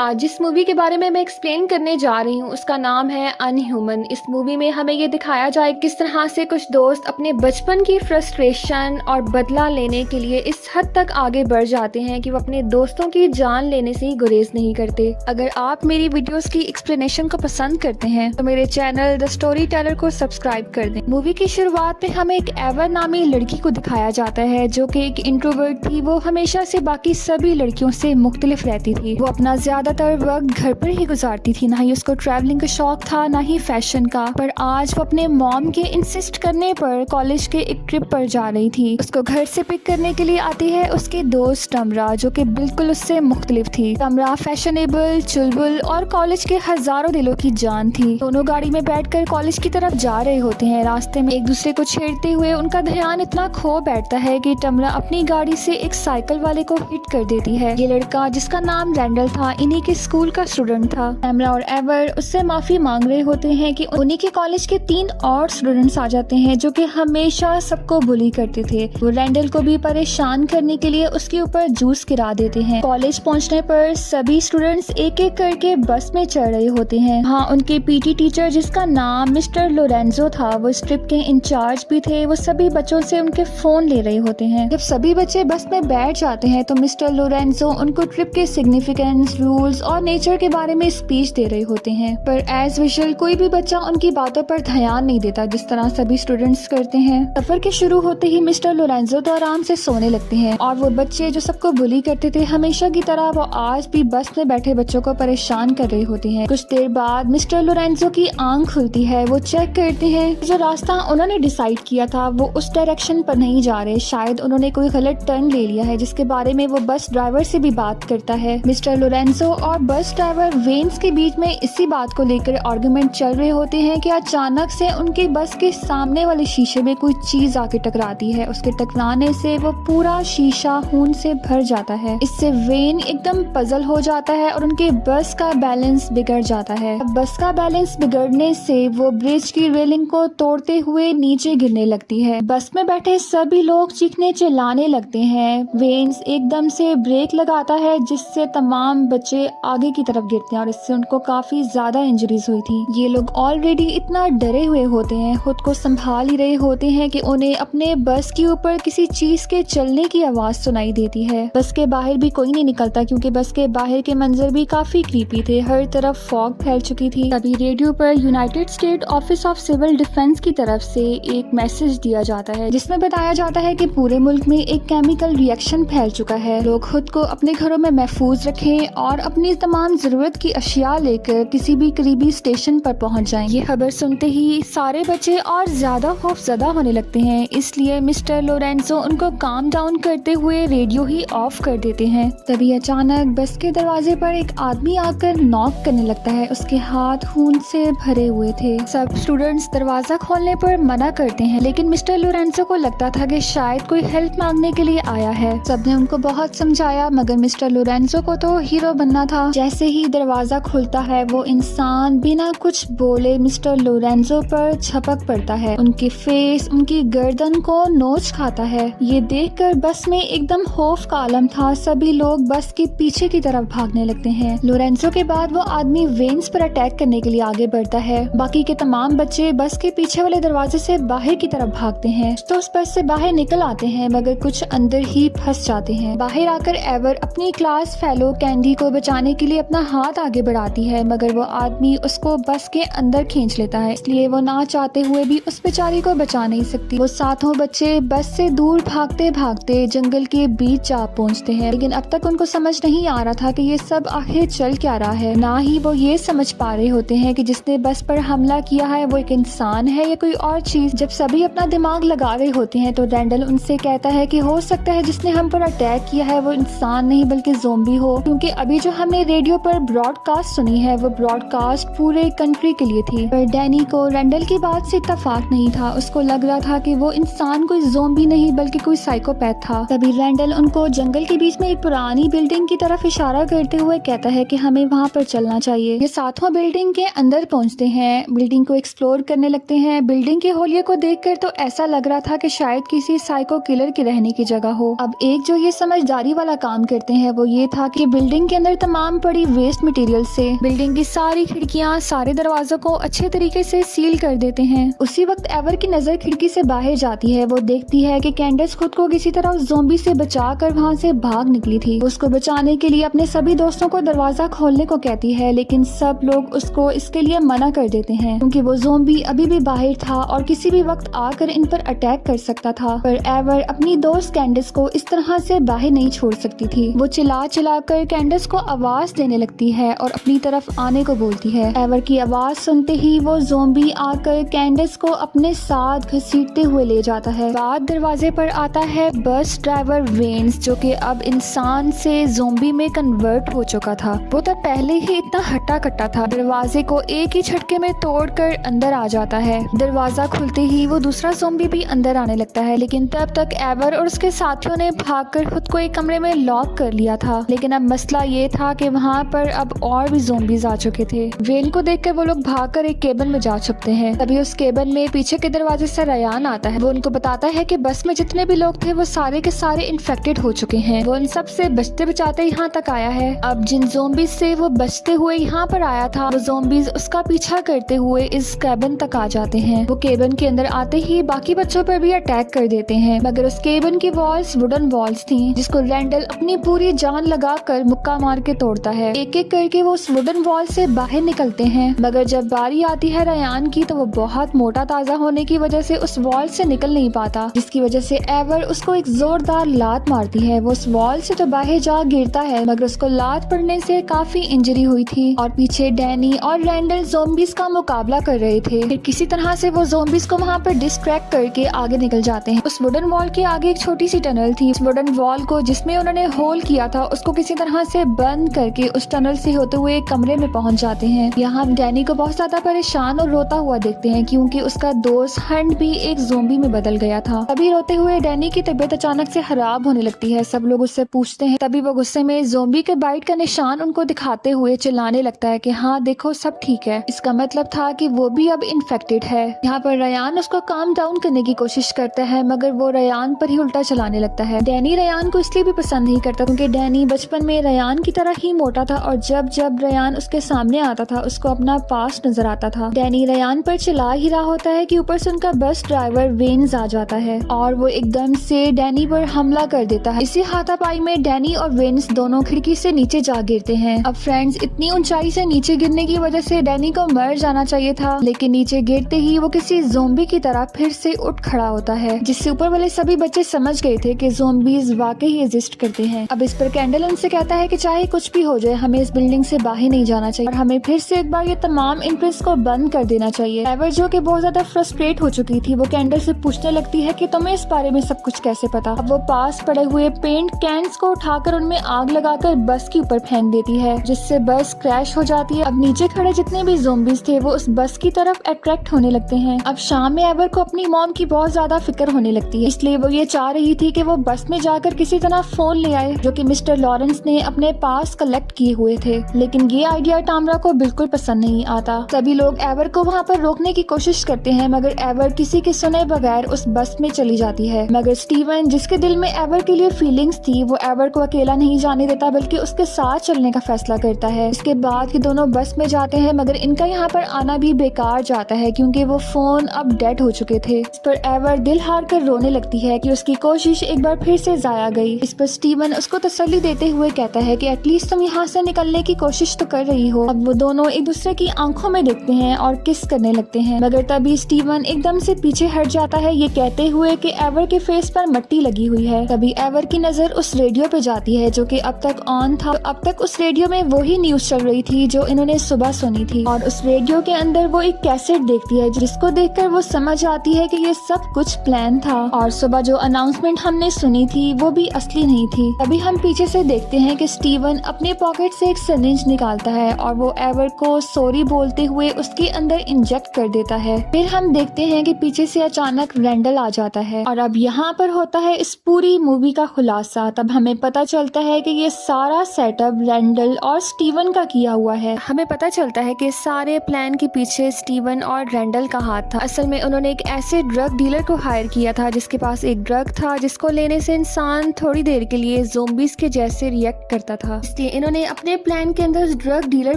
आज जिस मूवी के बारे में मैं एक्सप्लेन करने जा रही हूँ उसका नाम है अनह्यूमन। इस मूवी में हमें ये दिखाया जाए किस तरह से कुछ दोस्त अपने बचपन की फ्रस्ट्रेशन और बदला लेने के लिए इस हद तक आगे बढ़ जाते हैं कि वो अपने दोस्तों की जान लेने से ही गुरेज नहीं करते। अगर आप मेरी वीडियोस की एक्सप्लेनेशन को पसंद करते हैं तो मेरे चैनल द स्टोरी टेलर को सब्सक्राइब कर दें। मूवी की शुरुआत में हमें एक एवर नामी लड़की को दिखाया जाता है जो कि एक इंट्रोवर्ट थी। वो हमेशा से बाकी सभी लड़कियों से मुख्तलिफ रहती थी। वो अपना ज्यादातर वक्त घर पर ही गुजारती थी। ना ही उसको ट्रैवलिंग का शौक था, ना ही फैशन का। पर आज वो अपने मॉम के इंसिस्ट करने पर कॉलेज के एक ट्रिप पर जा रही थी। उसको घर से पिक करने के लिए आती है उसकी दोस्त तमरा, जो कि बिल्कुल उससे मुख्तलिफ थी। तमरा फैशनेबल, चुलबुल और कॉलेज के हजारों दिलों की जान थी। दोनों गाड़ी में बैठकर कॉलेज की तरफ जा रहे होते हैं। रास्ते में एक दूसरे को छेड़ते हुए उनका ध्यान इतना खो बैठता है कि तमरा अपनी गाड़ी से एक साइकिल वाले को हिट कर देती है। ये लड़का, जिसका नाम रैंडल था, इन्हीं के स्कूल का स्टूडेंट था। तमरा और एवर उससे माफी मांग रहे होते हैं कि उन्हीं के कॉलेज के 3 और स्टूडेंट्स आ जाते हैं जो कि हमेशा सबको बुली करते थे। वो रैंडल को भी परेशान करने के लिए उसके ऊपर जूस गिरा देते हैं। कॉलेज पहुंचने पर सभी स्टूडेंट्स एक एक करके बस में चढ़ रहे होते हैं। हाँ, उनके पीटी टीचर, जिसका नाम मिस्टर लोरेंजो था, वो इस ट्रिप के इंचार्ज भी थे। वो सभी बच्चों से उनके फोन ले रहे होते हैं। जब सभी बच्चे बस में बैठ जाते हैं तो मिस्टर लोरेंजो उनको ट्रिप के सिग्निफिकेंस, रूल्स और नेचर के बारे में स्पीच दे रहे होते हैं। पर एज विजुअल कोई भी बच्चा उनकी बातों पर ध्यान नहीं देता जिस तरह सभी स्टूडेंट्स करते हैं। सफर के शुरू होते ही मिस्टर लोरेंजो तो आराम से सोने लगते हैं और वो बच्चे जो सबको बुली करते थे हमेशा की तरह वो आज भी बस में बैठे बच्चों को परेशान कर रहे होते हैं। कुछ देर बाद मिस्टर लोरेंजो की आंख खुलती है। वो चेक करते हैं जो रास्ता उन्होंने डिसाइड किया था वो उस डायरेक्शन पर नहीं जा रहे। शायद उन्होंने कोई गलत टर्न ले लिया है, जिसके बारे में वो बस ड्राइवर से भी बात करता है। मिस्टर लोरेंजो और बस ड्राइवर वेन्स के बीच में इसी बात को लेकर आर्गुमेंट चल रहे होते हैं कि अचानक से उनके बस के सामने वाले शीशे में कोई चीज आके टकराती है। उसके टकराने से वो पूरा शीशा खून से भर जाता है। इससे वेन एकदम पजल हो जाता है और उनके बस का बैलेंस बिगड़ जाता है। बस का बैलेंस बिगड़ने से वो ब्रिज की रेलिंग को तोड़ते हुए नीचे गिरने लगती है। बस में बैठे सभी लोग चीखने चिल्लाने लगते हैं। वेन्स एकदम से ब्रेक लगाता है जिससे तमाम बच्चे आगे की तरफ गिरते हैं और इससे उनको काफी ज्यादा इंजरीज हुई थी। ये लोग ऑलरेडी इतना डरे हुए होते हैं, खुद को संभाल ही रहे होते हैं कि उन्हें अपने बस के ऊपर किसी चीज के चलने की आवाज सुनाई देती है। बस के बाहर भी कोई नहीं निकलता क्योंकि बस के बाहर के मंजर भी काफी क्रीपी थे। हर तरफ फॉग फैल चुकी थी। तभी रेडियो पर United State Office of Civil Defense की तरफ से एक मैसेज दिया जाता है जिसमें बताया जाता है कि पूरे मुल्क में एक केमिकल रिएक्शन फैल चुका है। लोग खुद को अपने घरों में महफूज रखें और अपनी तमाम जरूरत की अशिया लेकर किसी भी करीबी स्टेशन पर पहुंच जाएं। ये खबर सुनते ही सारे बच्चे और ज्यादा खौफजदा होने लगते हैं। इसलिए मिस्टर लोरेंजो उनको काम डाउन करते हुए रेडियो ही ऑफ कर देते हैं। तभी अचानक बस के दरवाजे पर एक आदमी आकर नॉक करने लगता है। उसके हाथ खून से भरे हुए थे। सब स्टूडेंट्स दरवाजा खोलने पर मना करते हैं, लेकिन मिस्टर लोरेंजो को लगता था कि शायद कोई हेल्प मांगने के लिए आया है। सबने उनको बहुत समझाया मगर मिस्टर लोरेंजो को तो हीरो बनना था। जैसे ही दरवाजा खुलता है वो इंसान बिना कुछ बोले मिस्टर लोरेंजो पर झपक पड़ता है। उनके फेस, उनकी गर्दन को नोच खाता है। ये देखकर बस में एकदम खौफ का आलम था। सभी लोग बस के पीछे की तरफ भागने लगते हैं। लोरेंजो के बाद वो आदमी वेन्स पर अटैक करने के लिए आगे बढ़ता है। बाकी के तमाम बच्चे बस के पीछे वाले दरवाजे से बाहर की तरफ भागते हैं तो उस बस से बाहर निकल आते हैं मगर कुछ अंदर ही फंस जाते हैं। बाहर आकर एवर अपनी क्लास फेलो कैंडी को बचाने के लिए अपना हाथ आगे बढ़ाती है मगर वो आदमी उसको बस के अंदर खींच लेता है। इसलिए वो ना चाहते हुए भी उस बेचारी को बचा नहीं सकती। वो सातों बच्चे बस से दूर भागते भागते जंगल के बीच जा पहुंचते हैं, लेकिन अब तक उनको समझ नहीं आ रहा था कि ये सब आखिर चल क्या रहा है। ना ही वो ये समझ पा रहे होते हैं कि जिसने बस पर हमला किया है वो एक इंसान है या कोई और चीज। जब सभी अपना दिमाग लगा रहे होते हैं तो रैंडल उनसे कहता है कि हो सकता है जिसने हम पर अटैक किया है वो इंसान नहीं बल्कि ज़ोंबी हो, क्योंकि अभी जो हमने रेडियो पर ब्रॉडकास्ट सुनी है वो ब्रॉडकास्ट पूरे कंट्री के लिए थी। पर डैनी को रैंडल की बात से इत्तेफाक नहीं था। उसको लग रहा था कि वो इंसान कोई ज़ोंबी नहीं बल्कि कोई साइकोपैथ था। तभी रैंडल उनको जंगल के बीच में एक पुरानी बिल्डिंग की तरफ इशारा करते हुए कहता है कि हमें वहाँ पर चलना चाहिए। ये सातों बिल्डिंग के अंदर पहुँचते हैं, बिल्डिंग को एक्सप्लोर करने लगते हैं। बिल्डिंग के होलिये को देखकर तो ऐसा लग रहा था कि शायद किसी साइको किलर के रहने की जगह हो। अब एक जो ये समझदारी वाला काम करते हैं वो ये था कि बिल्डिंग के अंदर तमाम पड़ी वेस्ट मटेरियल से बिल्डिंग की सारी खिड़कियां, सारे दरवाजों को अच्छे तरीके से सील कर देते हैं। उसी वक्त एवर की नजर खिड़की से बाहर जाती है। वो देखती है कि कैंडस खुद को किसी तरह उस ज़ोंबी से बचाकर वहाँ से भाग निकली थी। उसको बचाने के लिए अपने सभी दोस्तों को दरवाजा खोलने को कहती है, लेकिन सब लोग उसको इसके लिए मना कर देते हैं क्योंकि वो ज़ोंबी अभी भी बाहर था और किसी भी वक्त आकर इन पर अटैक कर सकता था। पर एवर अपनी दोस्त कैंडस को इस तरह से बाहर नहीं छोड़ सकती थी। वो चिल्ला कर कैंडस को आवाज देने लगती है और अपनी तरफ आने को बोलती है। एवर की आवाज सुनते ही वो ज़ोंबी आकर कैंडस को अपने साथ घसीटते हुए ले जाता है। बाद दरवाजे पर आता है बस ड्राइवर वेन्स, जो कि अब इंसान से ज़ोंबी में कन्वर्ट हो चुका था। वो तो पहले ही इतना हट्टा कट्टा था। दरवाजे को एक ही झटके में तोड़कर अंदर आ जाता है। दरवाजा खुलते ही वो दूसरा ज़ोंबी भी अंदर आने लगता है, लेकिन तब तक एवर और उसके साथियों ने भागकर खुद को एक कमरे में लॉक कर लिया था। लेकिन अब मसला ये था कि वहाँ पर अब और भी ज़ोंबीज आ चुके थे। वेन को देखकर वो लोग भागकर एक केबिन में जा छुपते हैं। तभी उस केबिन में पीछे के दरवाजे से रयान आता है। वो उनको बताता है कि बस में जितने भी लोग थे वो सारे के सारे इन्फेक्टेड हो चुके हैं। वो इन सब से बचते बचाते यहाँ तक आया है। अब जिन ज़ोंबीज से वो बचते हुए यहाँ पर आया था, वो ज़ोंबीज उसका पीछा करते हुए इस केबिन तक आ जाते हैं। वो केबिन के अंदर आते ही बाकी बच्चों पर भी अटैक कर देते हैं, मगर उस केबिन की वॉल्स वुडन वॉल्स थी, जिसको रैंडल अपनी पूरी जान लगाकर मुक्का मार के तोड़ता है। एक एक करके वो उस वुडन वॉल से बाहर निकलते हैं, मगर जब बारी आती है रयान की तो वो बहुत मोटा ताजा होने की वजह से उस वॉल से निकल नहीं पाता, जिसकी वजह से एवर उसको एक जोरदार लात मारती है। वो उस वॉल से तो बाहर जा गिरता है, मगर उसको लात पड़ने से काफी इंजरी हुई थी और पीछे डैनी और रैंडल ज़ोंबीज का मुकाबला कर रहे थे। फिर किसी तरह से वो ज़ोंबीज को वहाँ पर डिस्ट्रैक्ट करके आगे निकल जाते हैं। उस वुडन वॉल के आगे एक छोटी सी टनल थी। उस वुडन वॉल को जिसमें उन्होंने होल किया था उसको किसी तरह से बंद करके उस टनल से होते हुए एक कमरे में पहुंच जाते हैं। यहाँ हम डैनी को बहुत ज्यादा परेशान और रोता हुआ देखते हैं क्योंकि उसका दोस्त हंट भी एक ज़ोंबी में बदल गया था। तभी रोते हुए डैनी की तबीयत अचानक से खराब होने लगती है। सब लोग उससे पूछते हैं। तभी वो गुस्से में ज़ोंबी के बाइट का निशान उनको दिखाते हुए चिल्लाने लगता है कि हाँ देखो सब ठीक है। इसका मतलब था कि वो भी अब इन्फेक्टेड है। यहाँ पर रयान उसको काम डाउन करने की कोशिश करता है, मगर वो रयान पर ही उल्टा चलाने लगता है। डैनी रयान को इसलिए भी पसंद नहीं करता क्योंकि डैनी बचपन में रयान की तरह ही मोटा था और जब जब रयान उसके सामने आता था उसको अपना पास्ट नजर आता था। डैनी रयान पर चिल्ला ही रहा होता है कि ऊपर से उनका बस ड्राइवर वेन्स आ जाता है और वो एकदम से डैनी पर हमला कर देता है। इसी हाथापाई में डैनी और वेन्स दोनों खिड़की से नीचे जा गिरते हैं। अब फ्रेंड्स, इतनी ऊंचाई से नीचे गिरने की वजह से डैनी को मर जाना चाहिए था, लेकिन नीचे गिरते ही वो किसी ज़ोंबी की तरह फिर से उठ खड़ा होता है, जिससे ऊपर वाले सभी बच्चे समझ गए थे कि ज़ोंबीज वाकई एग्जिस्ट करते हैं। अब इस पर कैंडल उनसे कहता है कि चाहे कुछ भी हो जाए हमें इस बिल्डिंग से बाहर नहीं जाना चाहिए और हमें फिर से एक बार ये तमाम इंट्रेस्ट को बंद कर देना चाहिए। एवर जो कि बहुत ज्यादा फ्रस्ट्रेट हो चुकी थी, वो कैंडल से पूछने लगती है कि तुम्हें इस बारे में सब कुछ कैसे पता। अब वो पास पड़े हुए पेंट कैंस को उठाकर उनमें आग लगाकर बस के ऊपर फेंक देती है, जिससे बस क्रैश हो जाती है। अब नीचे खड़े जितने भी ज़ोंबीज थे वो उस बस की तरफ अट्रैक्ट होने लगते हैं। अब शाम में एवर को अपनी मॉम की बहुत ज्यादा फिक्र होने लगती है, इसलिए वो ये चाह रही थी कि वो बस में जाकर किसी तरह फोन ले आए जो कि मिस्टर लॉरेंस ने अपने पास कलेक्ट किए हुए थे। लेकिन ये आइडिया टामरा को बिल्कुल पसंद नहीं आता। सभी लोग एवर को वहाँ पर रोकने की कोशिश करते हैं, मगर एवर किसी के सुने बगैर उस बस में चली जाती है। मगर स्टीवन, जिसके दिल में एवर के लिए फीलिंग्स थी, वो एवर को अकेला नहीं जाने देता बल्कि उसके साथ चलने का फैसला करता है। इसके बाद ये दोनों बस में जाते हैं, मगर इनका यहाँ पर आना भी बेकार जाता है क्योंकि वो फोन अब डेड हो चुके थे। इस पर एवर दिल हार कर रोने लगती है कि उसकी कोशिश एक बार फिर से जाया गई। इस पर स्टीवन उसको तसल्ली देते हुए कहता है कि एटलीस्ट तुम यहाँ से निकलने की कोशिश तो कर रही हो। अब वो दोनों एक दूसरे की आंखों में देखते हैं और किस करने लगते हैं, मगर तभी स्टीवन एकदम से पीछे हट जाता है, ये कहते हुए कि एवर के फेस पर मिट्टी लगी हुई है। तभी एवर की नजर उस रेडियो पे जाती है जो कि अब तक ऑन था। अब तक उस रेडियो में वही न्यूज चल रही थी जो इन्होंने सुबह सुनी थी, और उस रेडियो के अंदर वो एक कैसेट देखती है जिसको देखकर वो समझ आती है कि ये सब कुछ प्लान था और सुबह जो अनाउंसमेंट हमने सुनी थी वो भी असली नहीं थी। तभी हम पीछे से देखते हैं कि स्टीवन अपने पॉकेट से एक सिरिंज निकालता है और वो एवर को सॉरी बोलते हुए उसके अंदर इंजेक्ट कर देता है। फिर हम देखते हैं कि पीछे से अचानक रैंडल आ जाता है और अब यहाँ पर होता है इस पूरी मूवी का खुलासा। तब हमें पता चलता है कि ये सारा सेटअप रैंडल और स्टीवन का किया हुआ है। हमें पता चलता है कि सारे प्लान के पीछे स्टीवन और रैंडल का हाथ था। असल में उन्होंने एक ऐसे ड्रग डीलर को हायर किया था जिसके पास एक ड्रग था जिसको लेने से इंसान थोड़ी देर के लिए ज़ोंबीज के जैसे रिएक्ट करता था। इसलिए इन्होंने अपने प्लान के अंदर ड्रग डीलर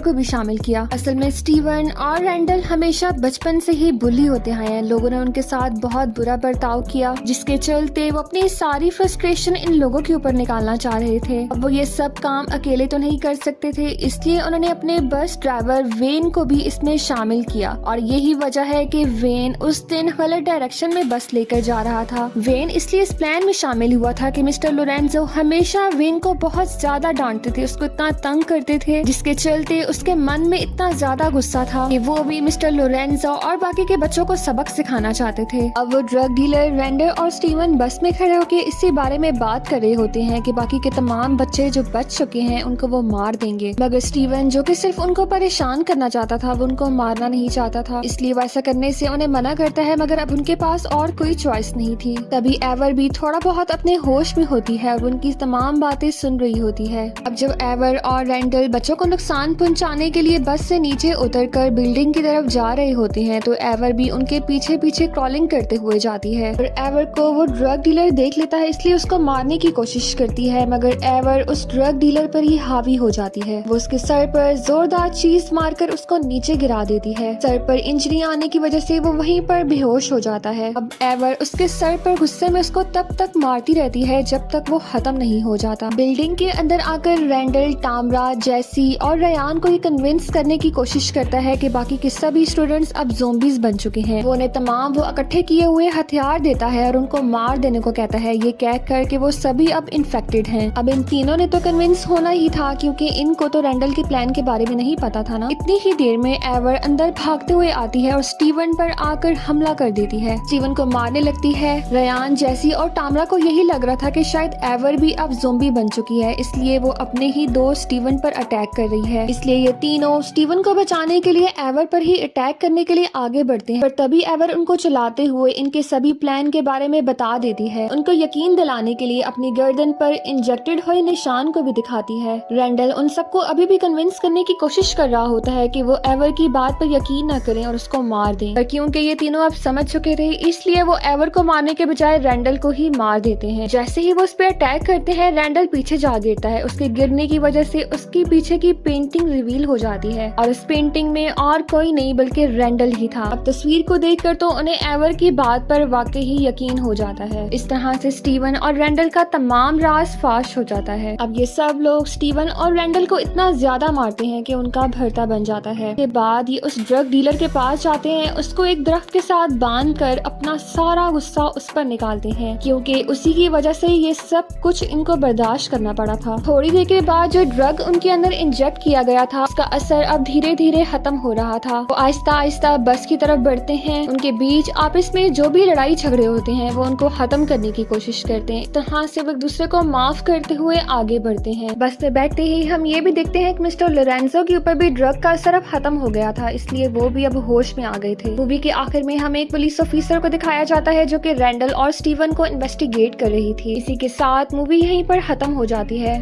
को भी शामिल किया। असल में स्टीवन और रैंडल हमेशा बचपन से ही बुली होते आए हैं। लोगों ने उनके साथ बहुत बुरा बर्ताव किया, जिसके चलते वो अपनी सारी फ्रस्ट्रेशन इन लोगों के ऊपर निकालना चाह रहे थे। अब वो ये सब काम अकेले तो नहीं कर सकते थे, इसलिए उन्होंने अपने बस ड्राइवर वेन को भी इसमें शामिल किया और यही वजह है कि वेन उस दिन गलत डायरेक्शन में बस लेकर जा रहा था। वेन इसलिए इस प्लान में शामिल हुआ था कि मिस्टर लोरेंजो हमेशा वेन को बहुत ज्यादा डांटते थे, उसको इतना तंग करते थे, जिसके चलते उसके मन में इतना ज्यादा गुस्सा था कि वो भी मिस्टर लोरेंजो और बाकी के बच्चों को सबक सिखाना चाहते थे। अब वो ड्रग डीलर रैंडल और स्टीवन बस में खड़े होकर इसी बारे में बात कर रहे होते हैं कि बाकी के तमाम बच्चे जो बच चुके हैं उनको वो मार देंगे, मगर स्टीवन जो कि सिर्फ उनको परेशान करना चाहता था, वो उनको मारना नहीं चाहता था, इसलिए वैसा करने से उन्हें मना करता है। मगर अब उनके पास और कोई चॉइस नहीं थी। तभी एवर भी थोड़ा बहुत अपने होश में होती है और उनकी तमाम बातें सुन रही होती है। अब जब एवर और रैंडल बच्चों को नुकसान पहुंचाने के लिए बस से नीचे उतरकर बिल्डिंग की तरफ जा रहे होते हैं तो एवर भी उनके पीछे पीछे क्रॉलिंग करते हुए जाती है और एवर को वो ड्रग डीलर देख लेता है, इसलिए उसको मारने की कोशिश करती है, मगर एवर उस ड्रग डीलर पर ही हावी हो जाती है। वो उसके सर पर जोरदार चीज मारकर उसको नीचे गिरा देती है। सर पर इंजरी आने की वजह से वो वहीं पर बेहोश हो जाता है। अब एवर उसके सर पर गुस्से में उसको तब तक मारती रहती है जब तक वो खत्म नहीं हो जाता। बिल्डिंग के अंदर आकर रैंडल, टामरा, जैसी और रयान को ये कन्विंस करने की कोशिश करता है कि बाकी के सभी स्टूडेंट्स अब ज़ोंबीज बन चुके हैं। वो उन्हें तमाम वो इकट्ठे किए हुए हथियार देता है और उनको मार देने को कहता है, ये कह कर कि वो सभी अब इन्फेक्टेड हैं। अब इन तीनों ने तो कन्विंस होना ही था क्योंकि इनको तो रैंडल के प्लान के बारे में नहीं पता था ना। इतनी ही देर में एवर अंदर भागते हुए आती है और स्टीवन पर आकर हमला कर देती है, स्टीवन को मारने लगती है। रयान, जैसी और टामरा को यही लग रहा था कि शायद एवर भी अब ज़ोंबी बन चुकी है, इसलिए वो अपने ही दोस्त स्टीवन पर अटैक कर रही है। इसलिए ये तीनों स्टीवन को बचाने के लिए एवर पर ही अटैक करने के लिए आगे बढ़ते हैं, पर तभी एवर उनको चलाते हुए इनके सभी प्लान के बारे में बता देती है। उनको यकीन दिलाने के लिए अपनी गर्दन पर इंजेक्टेड हुए निशान को भी दिखाती है। रैंडल उन सबको अभी भी कन्विंस करने की कोशिश कर रहा होता है कि वो एवर की बात पर यकीन न करें और उसको मार दें, पर क्योंकि ये तीनों अब समझ चुके थे इसलिए वो एवर को मारने के बजाय रैंडल को ही मार देते हैं। जैसे ही वो उस पर अटैक करते हैं रैंडल पीछे जा गिरता है। उसके गिरने की वजह से उसकी पीछे की पेंटिंग रिवील हो जाती है और उस पेंटिंग में और कोई नहीं बल्कि रैंडल ही था। अब तस्वीर को देखकर तो उन्हें एवर की बात पर वाकई ही यकीन हो जाता है। इस तरह से स्टीवन और रैंडल का तमाम राज फाश हो जाता है। अब ये सब लोग स्टीवन और रैंडल को इतना ज्यादा मारते हैं कि उनका भरता बन जाता है। इसके बाद ये उस ड्रग डीलर के पास जाते हैं, उसको एक दरख्त के साथ बांध कर अपना सारा गुस्सा उस पर निकालते हैं क्योंकि उसी की वजह से ये सब कुछ इनको बर्दाश्त करना पड़ा था। थोड़ी देर के बाद जो ड्रग उनके अंदर इंजेक्ट किया गया था उसका असर अब धीरे धीरे खत्म हो रहा था। वो आहिस्ता आहिस्ता बस की तरफ बढ़ते हैं। उनके बीच आपस में जो भी लड़ाई झगड़े होते हैं वो उनको खत्म करने की कोशिश करते हैं। इस तरह से वो एक दूसरे को माफ करते हुए आगे बढ़ते हैं। बस में बैठते ही हम ये भी देखते हैं कि मिस्टर लोरेंजो के ऊपर भी ड्रग का असर अब खत्म हो गया था, इसलिए वो भी अब होश में आ गए थे। मूवी के आखिर में हमें एक पुलिस ऑफिसर को दिखाया जाता है जो कि रैंडल और स्टीवन को इन्वेस्टिगेट कर रही थी। इसी के साथ मूवी यहीं पर खत्म हो जाती है।